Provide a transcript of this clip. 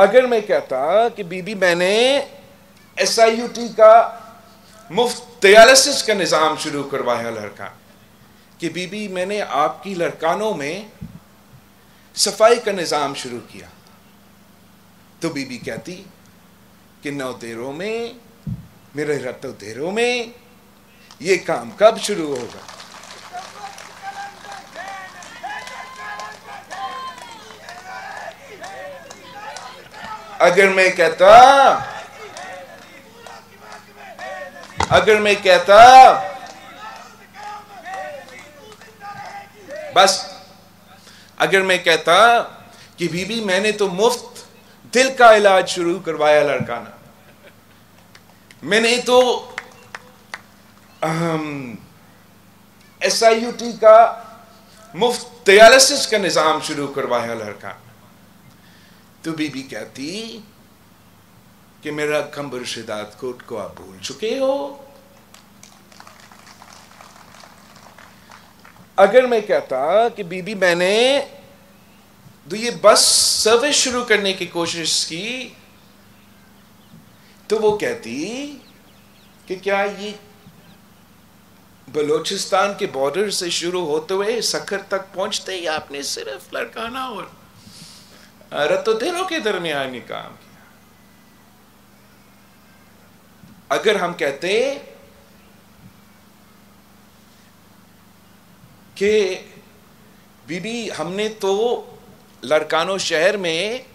अगर मैं कहता कि बीबी मैंने SIUT का मुफ्त डायलिसिस का निज़ाम शुरू करवाया लड़का, कि बीबी मैंने आपकी लड़कानों में सफाई का निज़ाम शुरू किया, तो बीबी कहती कि 9 देरों में, मेरे रत्तो देरों में ये काम कब शुरू होगा। अगर मैं कहता बस, अगर मैं कहता कि बीबी मैंने तो मुफ्त दिल का इलाज शुरू करवाया लड़काना, मैंने तो SIUT का मुफ्त डायलिसिस का निज़ाम शुरू करवाया लड़का, तो बीबी कहती कि मेरा खंबर शिदात कोट को आप भूल चुके हो। अगर मैं कहता कि बीबी मैंने तो ये बस सर्विस शुरू करने की कोशिश की, तो वो कहती कि क्या ये बलोचिस्तान के बॉर्डर से शुरू होते हुए सखर तक पहुंचते ही आपने सिर्फ लड़काना और रत्तो दिलों के दरमियान ही काम किया। अगर हम कहते कि बीबी हमने तो लड़कानो शहर में